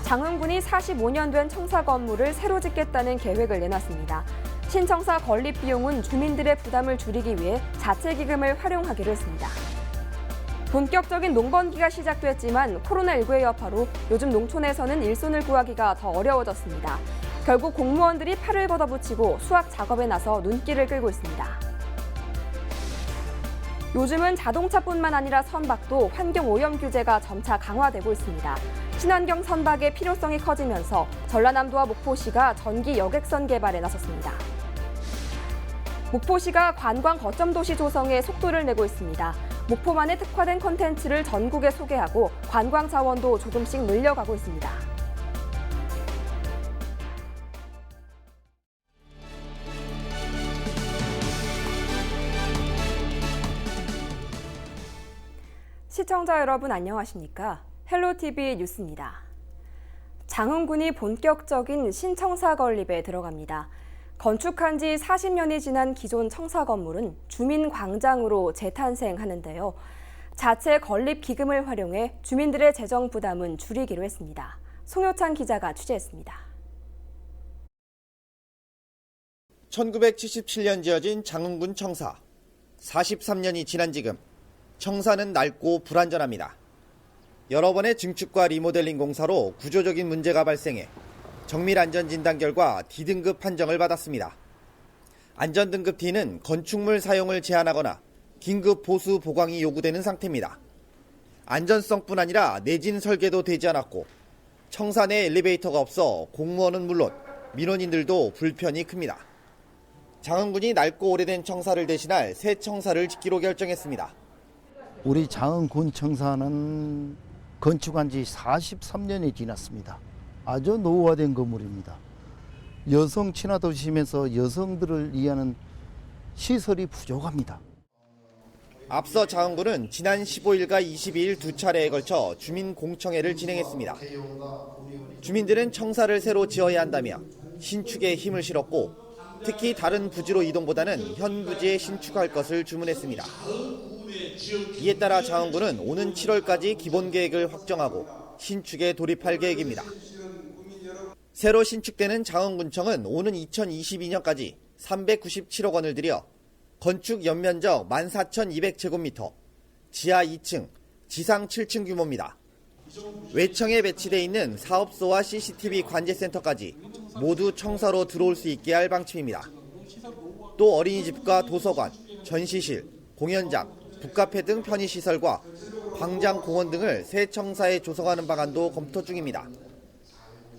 장흥군이 45년 된 청사 건물을 새로 짓겠다는 계획을 내놨습니다. 신청사 건립 비용은 주민들의 부담을 줄이기 위해 자체 기금을 활용하기로 했습니다. 본격적인 농번기가 시작됐지만 코로나19의 여파로 요즘 농촌에서는 일손을 구하기가 더 어려워졌습니다. 결국 공무원들이 팔을 걷어붙이고 수확 작업에 나서 눈길을 끌고 있습니다. 요즘은 자동차뿐만 아니라 선박도 환경오염 규제가 점차 강화되고 있습니다. 친환경 선박의 필요성이 커지면서 전라남도와 목포시가 전기 여객선 개발에 나섰습니다. 목포시가 관광 거점 도시 조성에 속도를 내고 있습니다. 목포만의 특화된 콘텐츠를 전국에 소개하고 관광 자원도 조금씩 늘려가고 있습니다. 시청자 여러분 안녕하십니까? 헬로티비 뉴스입니다. 장흥군이 본격적인 신청사 건립에 들어갑니다. 건축한 지 40년이 지난 기존 청사 건물은 주민광장으로 재탄생하는데요. 자체 건립 기금을 활용해 주민들의 재정 부담은 줄이기로 했습니다. 송효찬 기자가 취재했습니다. 1977년 지어진 장흥군 청사. 43년이 지난 지금 청사는 낡고 불안전합니다. 여러 번의 증축과 리모델링 공사로 구조적인 문제가 발생해 정밀안전진단 결과 D등급 판정을 받았습니다. 안전등급 D는 건축물 사용을 제한하거나 긴급 보수 보강이 요구되는 상태입니다. 안전성뿐 아니라 내진 설계도 되지 않았고 청사 내 엘리베이터가 없어 공무원은 물론 민원인들도 불편이 큽니다. 장흥군이 낡고 오래된 청사를 대신할 새 청사를 짓기로 결정했습니다. 우리 장흥군 청사는 건축한 지 43년이 지났습니다. 아주 노후화된 건물입니다. 여성 친화 도시면서 여성들을 위한 시설이 부족합니다. 앞서 장흥군은 지난 15일과 22일 두 차례에 걸쳐 주민 공청회를 진행했습니다. 주민들은 청사를 새로 지어야 한다며 신축에 힘을 실었고 특히 다른 부지로 이동보다는 현 부지에 신축할 것을 주문했습니다. 이에 따라 장흥군은 오는 7월까지 기본 계획을 확정하고 신축에 돌입할 계획입니다. 새로 신축되는 장흥군청은 오는 2022년까지 397억 원을 들여 건축 연면적 14,200제곱미터, 지하 2층, 지상 7층 규모입니다. 외청에 배치돼 있는 사업소와 CCTV 관제센터까지 모두 청사로 들어올 수 있게 할 방침입니다. 또 어린이집과 도서관, 전시실, 공연장, 북카페 등 편의시설과 광장, 공원 등을 새 청사에 조성하는 방안도 검토 중입니다.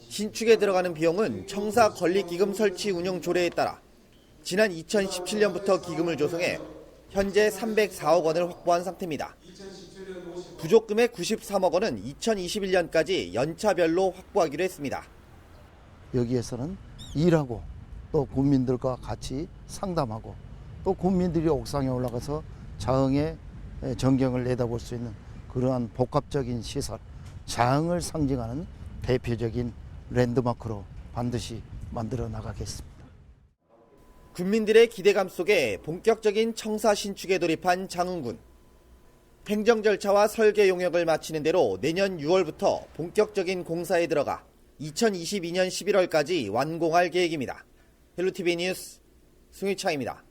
신축에 들어가는 비용은 청사 건립기금 설치 운영 조례에 따라 지난 2017년부터 기금을 조성해 현재 304억 원을 확보한 상태입니다. 부족금의 93억 원은 2021년까지 연차별로 확보하기로 했습니다. 여기에서는 일하고 또 국민들과 같이 상담하고 또 국민들이 옥상에 올라가서 장흥의 전경을 내다볼 수 있는 그러한 복합적인 시설, 장흥을 상징하는 대표적인 랜드마크로 반드시 만들어 나가겠습니다. 국민들의 기대감 속에 본격적인 청사 신축에 돌입한 장흥군. 행정 절차와 설계 용역을 마치는 대로 내년 6월부터 본격적인 공사에 들어가 2022년 11월까지 완공할 계획입니다. 헬로티비 뉴스 송희창입니다.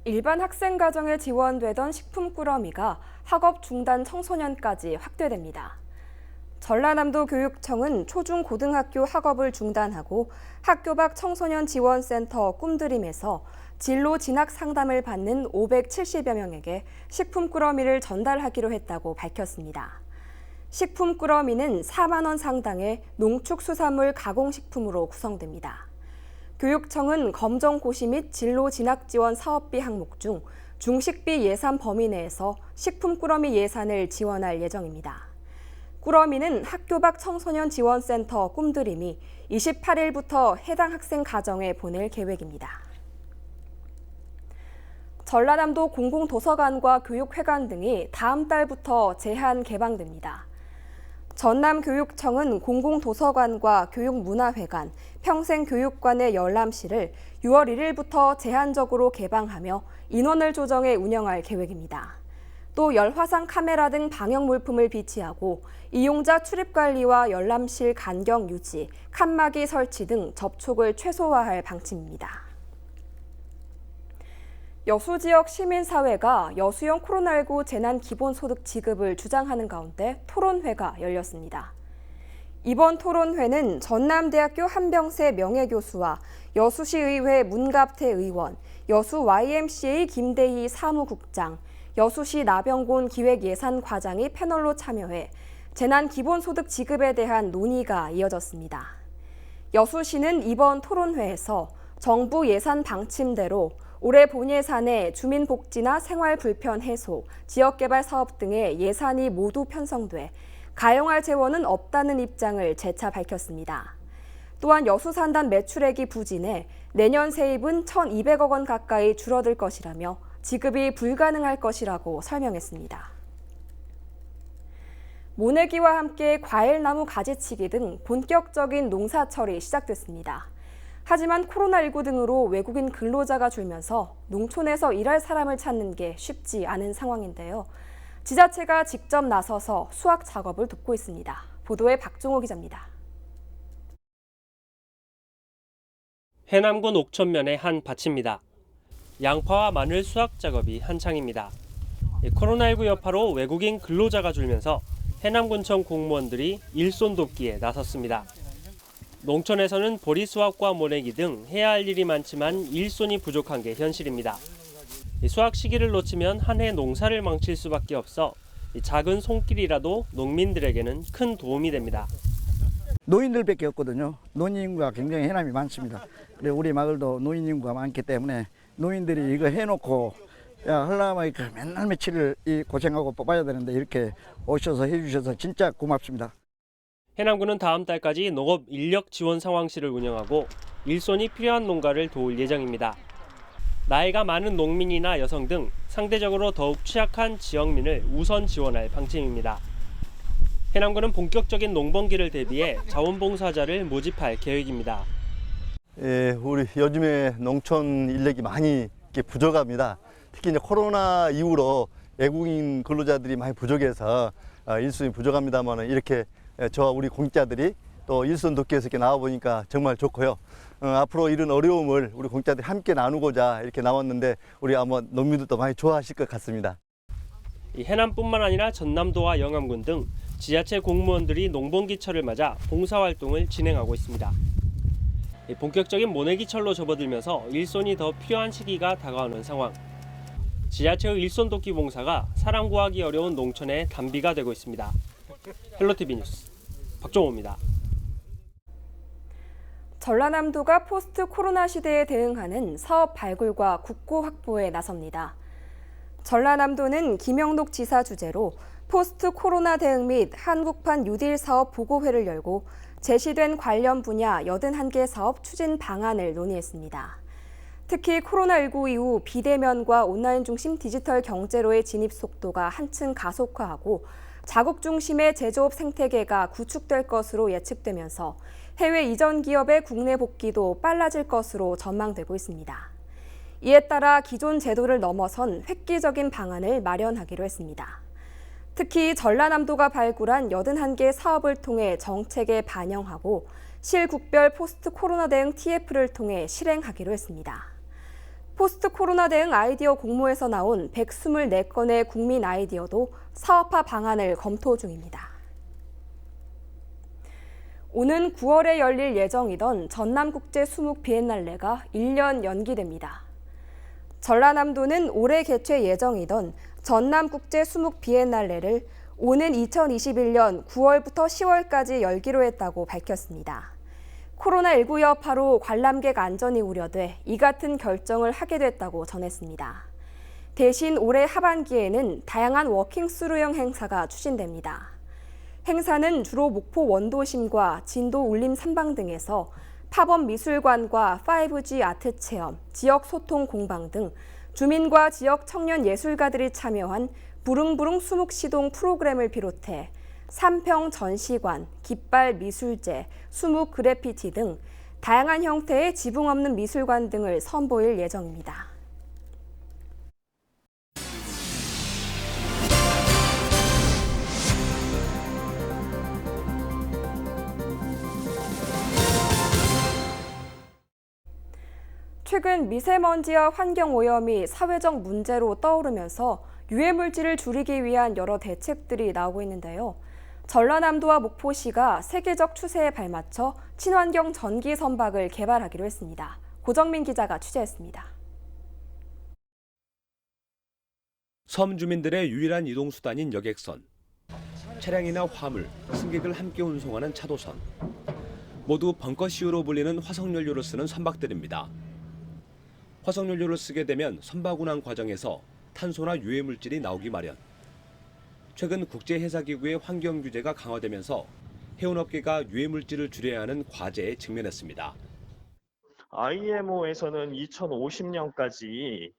일반 학생 가정에 지원되던 식품 꾸러미가 학업 중단 청소년까지 확대됩니다. 전라남도 교육청은 초중고등학교 학업을 중단하고 학교 밖 청소년 지원센터 꿈드림에서 진로 진학 상담을 받는 570여 명에게 식품 꾸러미를 전달하기로 했다고 밝혔습니다. 식품 꾸러미는 4만 원 상당의 농축수산물 가공식품으로 구성됩니다. 교육청은 검정고시 및 진로 진학 지원 사업비 항목 중 중식비 예산 범위 내에서 식품 꾸러미 예산을 지원할 예정입니다. 꾸러미는 학교 밖 청소년 지원센터 꿈드림이 28일부터 해당 학생 가정에 보낼 계획입니다. 전라남도 공공도서관과 교육회관 등이 다음 달부터 제한 개방됩니다. 전남교육청은 공공도서관과 교육문화회관, 평생교육관의 열람실을 6월 1일부터 제한적으로 개방하며 인원을 조정해 운영할 계획입니다. 또 열화상 카메라 등 방역 물품을 비치하고 이용자 출입 관리와 열람실 간격 유지, 칸막이 설치 등 접촉을 최소화할 방침입니다. 여수 지역 시민사회가 여수형 코로나19 재난기본소득 지급을 주장하는 가운데 토론회가 열렸습니다. 이번 토론회는 전남대학교 한병세 명예교수와 여수시의회 문갑태 의원, 여수 YMCA 김대희 사무국장, 여수시 나병곤 기획예산과장이 패널로 참여해 재난기본소득 지급에 대한 논의가 이어졌습니다. 여수시는 이번 토론회에서 정부 예산 방침대로 올해 본예산에 주민복지나 생활불편 해소, 지역개발 사업 등의 예산이 모두 편성돼 가용할 재원은 없다는 입장을 재차 밝혔습니다. 또한 여수산단 매출액이 부진해 내년 세입은 1,200억 원 가까이 줄어들 것이라며 지급이 불가능할 것이라고 설명했습니다. 모내기와 함께 과일나무 가지치기 등 본격적인 농사철이 시작됐습니다. 하지만 코로나19 등으로 외국인 근로자가 줄면서 농촌에서 일할 사람을 찾는 게 쉽지 않은 상황인데요. 지자체가 직접 나서서 수확 작업을 돕고 있습니다. 보도에 박종호 기자입니다. 해남군 옥천면의 한 밭입니다. 양파와 마늘 수확 작업이 한창입니다. 코로나19 여파로 외국인 근로자가 줄면서 해남군청 공무원들이 일손 돕기에 나섰습니다. 농촌에서는 보리 수확과 모내기 등 해야 할 일이 많지만 일손이 부족한 게 현실입니다. 수확 시기를 놓치면 한 해 농사를 망칠 수밖에 없어 작은 손길이라도 농민들에게는 큰 도움이 됩니다. 노인들밖에 없거든요. 노인 인구가 굉장히 해남이 많습니다. 그리고 우리 마을도 노인 인구가 많기 때문에 노인들이 이거 해놓고 하려면 맨날 며칠을 고생하고 뽑아야 되는데 이렇게 오셔서 해주셔서 진짜 고맙습니다. 해남군은 다음 달까지 농업 인력 지원 상황실을 운영하고 일손이 필요한 농가를 도울 예정입니다. 나이가 많은 농민이나 여성 등 상대적으로 더욱 취약한 지역민을 우선 지원할 방침입니다. 해남군은 본격적인 농번기를 대비해 자원봉사자를 모집할 계획입니다. 우리 요즘에 농촌 인력이 많이 부족합니다. 특히 이제 코로나 이후로 외국인 근로자들이 많이 부족해서 일손이 부족합니다만 이렇게 저와 우리 공직자들이 또 일손 돕기 위해서 이렇게 나와 보니까 정말 좋고요. 앞으로 이런 어려움을 우리 공직자들이 함께 나누고자 이렇게 나왔는데 우리 아마 농민들도 많이 좋아하실 것 같습니다. 해남뿐만 아니라 전남도와 영암군 등 지자체 공무원들이 농번기철을 맞아 봉사활동을 진행하고 있습니다. 본격적인 모내기철로 접어들면서 일손이 더 필요한 시기가 다가오는 상황. 지자체의 일손 돕기 봉사가 사람 구하기 어려운 농촌의 단비가 되고 있습니다. 헬로티비 뉴스 박종호입니다. 전라남도가 포스트 코로나 시대에 대응하는 사업 발굴과 국고 확보에 나섭니다. 전라남도는 김영록 지사 주재로 포스트 코로나 대응 및 한국판 뉴딜 사업 보고회를 열고 제시된 관련 분야 81개 사업 추진 방안을 논의했습니다. 특히 코로나19 이후 비대면과 온라인 중심 디지털 경제로의 진입 속도가 한층 가속화하고 자국 중심의 제조업 생태계가 구축될 것으로 예측되면서 해외 이전 기업의 국내 복귀도 빨라질 것으로 전망되고 있습니다. 이에 따라 기존 제도를 넘어선 획기적인 방안을 마련하기로 했습니다. 특히 전라남도가 발굴한 81개 사업을 통해 정책에 반영하고 실국별 포스트 코로나 대응 TF를 통해 실행하기로 했습니다. 포스트 코로나 대응 아이디어 공모에서 나온 124건의 국민 아이디어도 사업화 방안을 검토 중입니다. 오는 9월에 열릴 예정이던 전남국제 수묵 비엔날레가 1년 연기됩니다. 전라남도는 올해 개최 예정이던 전남국제 수묵 비엔날레를 오는 2021년 9월부터 10월까지 열기로 했다고 밝혔습니다. 코로나19 여파로 관람객 안전이 우려돼 이 같은 결정을 하게 됐다고 전했습니다. 대신 올해 하반기에는 다양한 워킹스루형 행사가 추진됩니다. 행사는 주로 목포 원도심과 진도 울림 삼방 등에서 팝업 미술관과 5G 아트 체험, 지역 소통 공방 등 주민과 지역 청년 예술가들이 참여한 부릉부릉 수묵 시동 프로그램을 비롯해 삼평 전시관, 깃발 미술제, 수묵 그래피티 등 다양한 형태의 지붕 없는 미술관 등을 선보일 예정입니다. 최근 미세먼지와 환경오염이 사회적 문제로 떠오르면서 유해물질을 줄이기 위한 여러 대책들이 나오고 있는데요. 전라남도와 목포시가 세계적 추세에 발맞춰 친환경 전기 선박을 개발하기로 했습니다. 고정민 기자가 취재했습니다. 섬 주민들의 유일한 이동수단인 여객선. 차량이나 화물, 승객을 함께 운송하는 차도선. 모두 벙커시유로 불리는 화석연료를 쓰는 선박들입니다. 화석연료를 쓰게 되면 선박 운항 과정에서 탄소나 유해물질이 나오기 마련. 최근 국제해사기구의 환경 규제가 강화되면서 해운업계가 유해물질을 줄여야 하는 과제에 직면했습니다. IMO에서는 2050년까지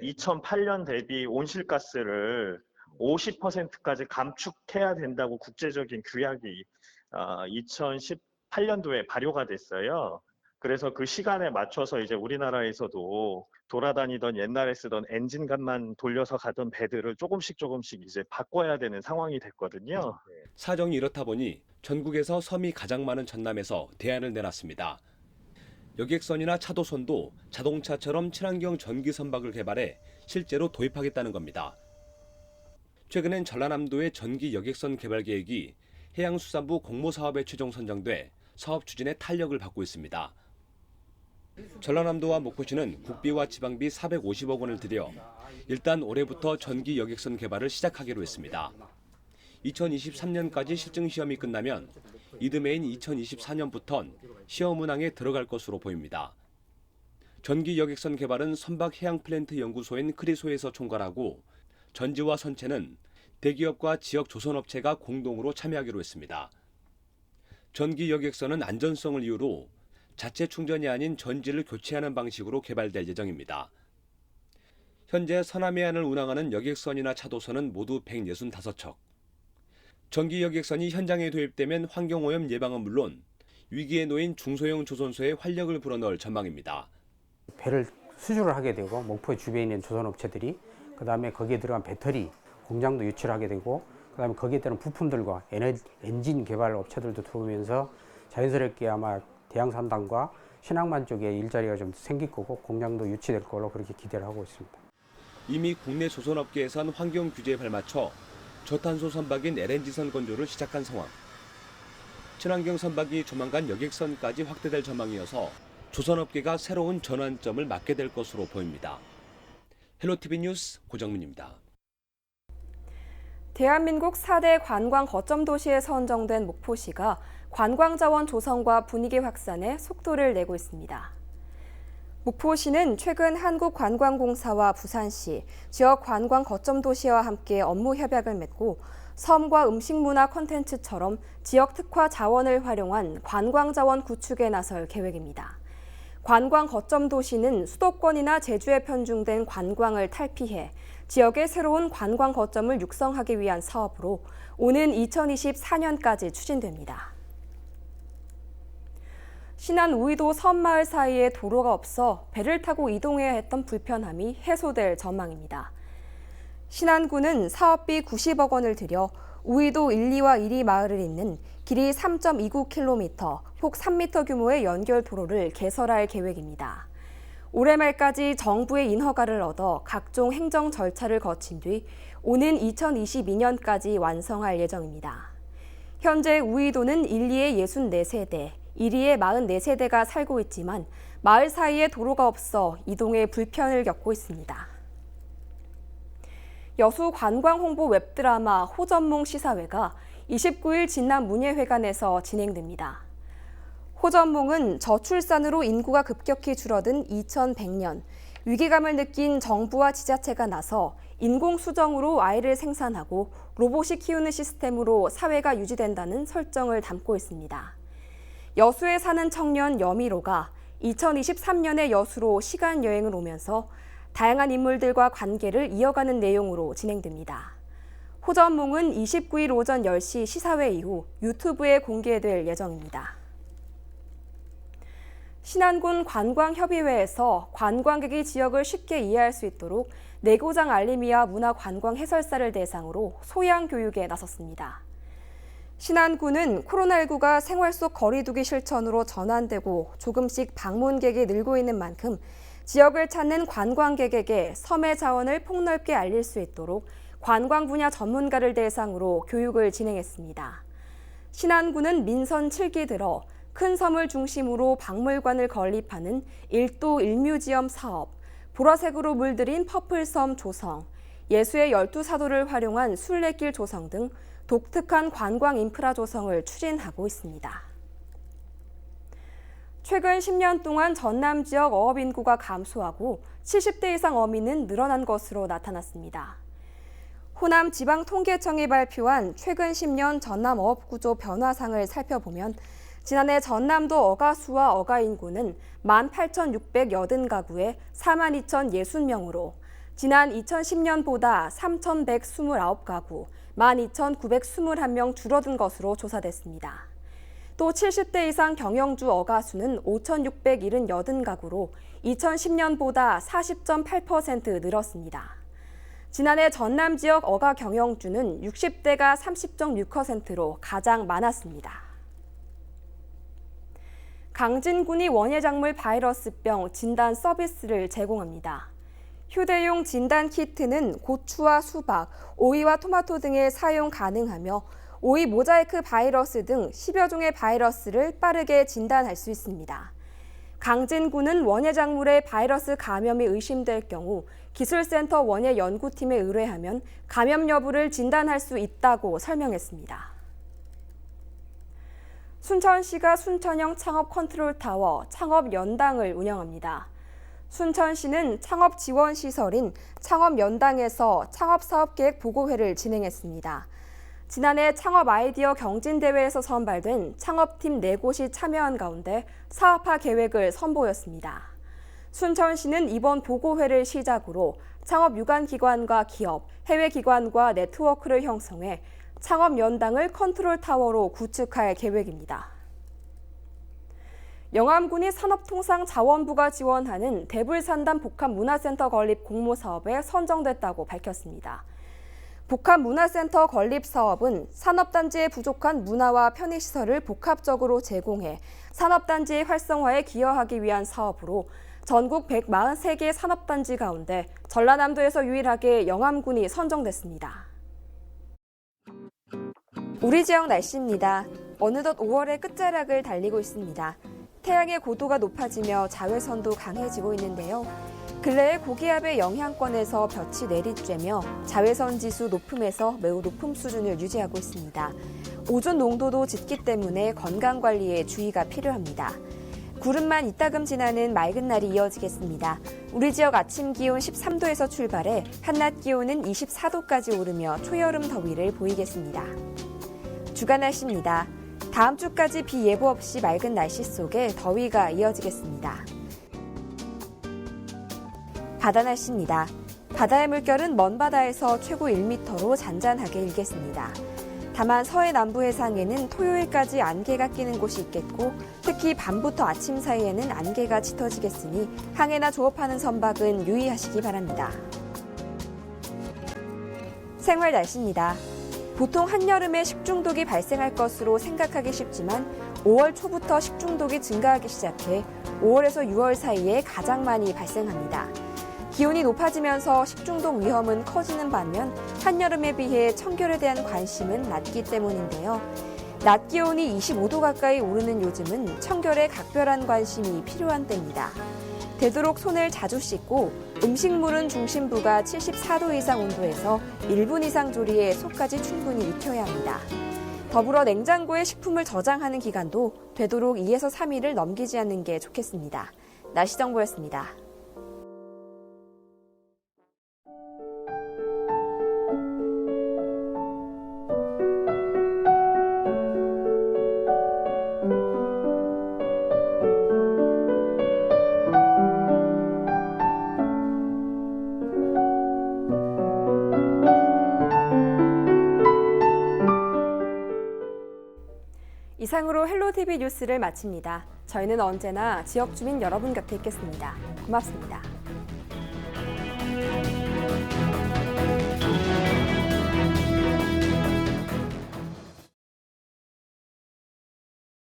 2008년 대비 온실가스를 50%까지 감축해야 된다고 국제적인 규약이 2018년도에 발효가 됐어요. 그래서 그 시간에 맞춰서 이제 우리나라에서도 돌아다니던 옛날에 쓰던 엔진간만 돌려서 가던 배들을 조금씩 이제 바꿔야 되는 상황이 됐거든요. 사정이 이렇다 보니 전국에서 섬이 가장 많은 전남에서 대안을 내놨습니다. 여객선이나 차도선도 자동차처럼 친환경 전기 선박을 개발해 실제로 도입하겠다는 겁니다. 최근엔 전라남도의 전기 여객선 개발 계획이 해양수산부 공모사업에 최종 선정돼 사업 추진에 탄력을 받고 있습니다. 전라남도와 목포시는 국비와 지방비 450억 원을 들여 일단 올해부터 전기 여객선 개발을 시작하기로 했습니다. 2023년까지 실증 시험이 끝나면 이듬해인 2024년부턴 시험 운항에 들어갈 것으로 보입니다. 전기 여객선 개발은 선박 해양 플랜트 연구소인 크리소에서 총괄하고 전지와 선체는 대기업과 지역 조선업체가 공동으로 참여하기로 했습니다. 전기 여객선은 안전성을 이유로 자체 충전이 아닌 전지를 교체하는 방식으로 개발될 예정입니다. 현재 서남해안을 운항하는 여객선이나 차도선은 모두 165척. 전기 여객선이 현장에 도입되면 환경오염 예방은 물론 위기에 놓인 중소형 조선소에 활력을 불어넣을 전망입니다. 배를 수주를 하게 되고 목포 주변에 있는 조선업체들이 그다음에 거기에 들어간 배터리 공장도 유치를 하게 되고 그다음에 거기에 따른 부품들과 엔진 개발 업체들도 들어오면서 자연스럽게 아마 대양산단과 신항만 쪽에 일자리가 좀 생길 거고 공장도 유치될 걸로 그렇게 기대를 하고 있습니다. 이미 국내 조선업계에선 환경 규제에 발맞춰 저탄소 선박인 LNG선 건조를 시작한 상황. 친환경 선박이 조만간 여객선까지 확대될 전망이어서 조선업계가 새로운 전환점을 맞게 될 것으로 보입니다. 헬로티비 뉴스 고정민입니다. 대한민국 4대 관광 거점 도시에 선정된 목포시가 관광 자원 조성과 분위기 확산에 속도를 내고 있습니다. 목포시는 최근 한국관광공사와 부산시, 지역 관광 거점 도시와 함께 업무 협약을 맺고 섬과 음식문화 콘텐츠처럼 지역 특화 자원을 활용한 관광 자원 구축에 나설 계획입니다. 관광 거점 도시는 수도권이나 제주에 편중된 관광을 탈피해 지역의 새로운 관광 거점을 육성하기 위한 사업으로 오는 2024년까지 추진됩니다. 신안 우이도 섬마을 사이에 도로가 없어 배를 타고 이동해야 했던 불편함이 해소될 전망입니다. 신안군은 사업비 90억 원을 들여 우이도 1, 2와 1위 마을을 잇는 길이 3.29km, 폭 3m 규모의 연결 도로를 개설할 계획입니다. 올해 말까지 정부의 인허가를 얻어 각종 행정 절차를 거친 뒤 오는 2022년까지 완성할 예정입니다. 현재 우이도는 1, 2의 64세대, 1위의 44세대가 살고 있지만 마을 사이에 도로가 없어 이동에 불편을 겪고 있습니다. 여수 관광 홍보 웹드라마 호전몽 시사회가 29일 진남 문예회관에서 진행됩니다. 호전몽은 저출산으로 인구가 급격히 줄어든 2100년, 위기감을 느낀 정부와 지자체가 나서 인공수정으로 아이를 생산하고 로봇이 키우는 시스템으로 사회가 유지된다는 설정을 담고 있습니다. 여수에 사는 청년 여미로가 2023년에 여수로 시간 여행을 오면서 다양한 인물들과 관계를 이어가는 내용으로 진행됩니다. 호전몽은 29일 오전 10시 시사회 이후 유튜브에 공개될 예정입니다. 신안군 관광협의회에서 관광객이 지역을 쉽게 이해할 수 있도록 내고장 알림이와 문화관광 해설사를 대상으로 소양 교육에 나섰습니다. 신안군은 코로나19가 생활 속 거리 두기 실천으로 전환되고 조금씩 방문객이 늘고 있는 만큼 지역을 찾는 관광객에게 섬의 자원을 폭넓게 알릴 수 있도록 관광 분야 전문가를 대상으로 교육을 진행했습니다. 신안군은 민선 7기 들어 큰 섬을 중심으로 박물관을 건립하는 1도 1뮤지엄 사업, 보라색으로 물들인 퍼플섬 조성, 예수의 12사도를 활용한 순례길 조성 등 독특한 관광 인프라 조성을 추진하고 있습니다. 최근 10년 동안 전남 지역 어업 인구가 감소하고 70대 이상 어민은 늘어난 것으로 나타났습니다. 호남 지방통계청이 발표한 최근 10년 전남 어업구조 변화상을 살펴보면 지난해 전남도 어가수와 어가 인구는 18,680가구에 42,060명으로 지난 2010년보다 3,129가구, 12,921명 줄어든 것으로 조사됐습니다. 또 70대 이상 경영주 어가수는 5,678가구로 2010년보다 40.8% 늘었습니다. 지난해 전남 지역 어가 경영주는 60대가 30.6%로 가장 많았습니다. 강진군이 원예작물 바이러스병 진단 서비스를 제공합니다. 휴대용 진단 키트는 고추와 수박, 오이와 토마토 등에 사용 가능하며 오이 모자이크 바이러스 등 10여 종의 바이러스를 빠르게 진단할 수 있습니다. 강진군은 원예작물에 바이러스 감염이 의심될 경우 기술센터 원예연구팀에 의뢰하면 감염 여부를 진단할 수 있다고 설명했습니다. 순천시가 순천형 창업 컨트롤타워 창업연당을 운영합니다. 순천시는 창업 지원 시설인 창업연당에서 창업사업계획 보고회를 진행했습니다. 지난해 창업 아이디어 경진대회에서 선발된 창업팀 4곳이 참여한 가운데 사업화 계획을 선보였습니다. 순천시는 이번 보고회를 시작으로 창업 유관기관과 기업, 해외기관과 네트워크를 형성해 창업연당을 컨트롤타워로 구축할 계획입니다. 영암군이 산업통상자원부가 지원하는 대불산단 복합문화센터 건립 공모사업에 선정됐다고 밝혔습니다. 복합문화센터 건립 사업은 산업단지에 부족한 문화와 편의시설을 복합적으로 제공해 산업단지의 활성화에 기여하기 위한 사업으로 전국 143개 산업단지 가운데 전라남도에서 유일하게 영암군이 선정됐습니다. 우리 지역 날씨입니다. 어느덧 5월의 끝자락을 달리고 있습니다. 태양의 고도가 높아지며 자외선도 강해지고 있는데요. 근래에 고기압의 영향권에서 볕이 내리쬐며 자외선 지수 높음에서 매우 높은 수준을 유지하고 있습니다. 오존 농도도 짙기 때문에 건강관리에 주의가 필요합니다. 구름만 이따금 지나는 맑은 날이 이어지겠습니다. 우리 지역 아침 기온 13도에서 출발해 한낮 기온은 24도까지 오르며 초여름 더위를 보이겠습니다. 주간 날씨입니다. 다음 주까지 비 예보 없이 맑은 날씨 속에 더위가 이어지겠습니다. 바다 날씨입니다. 바다의 물결은 먼 바다에서 최고 1m로 잔잔하게 일겠습니다. 다만 서해 남부 해상에는 토요일까지 안개가 끼는 곳이 있겠고 특히 밤부터 아침 사이에는 안개가 짙어지겠으니 항해나 조업하는 선박은 유의하시기 바랍니다. 생활 날씨입니다. 보통 한여름에 식중독이 발생할 것으로 생각하기 쉽지만 5월 초부터 식중독이 증가하기 시작해 5월에서 6월 사이에 가장 많이 발생합니다. 기온이 높아지면서 식중독 위험은 커지는 반면 한여름에 비해 청결에 대한 관심은 낮기 때문인데요. 낮 기온이 25도 가까이 오르는 요즘은 청결에 각별한 관심이 필요한 때입니다. 되도록 손을 자주 씻고 음식물은 중심부가 74도 이상 온도에서 1분 이상 조리해 속까지 충분히 익혀야 합니다. 더불어 냉장고에 식품을 저장하는 기간도 되도록 2에서 3일을 넘기지 않는 게 좋겠습니다. 날씨 정보였습니다. 이상으로 헬로TV 뉴스를 마칩니다. 저희는 언제나 지역 주민 여러분 곁에 있겠습니다. 고맙습니다.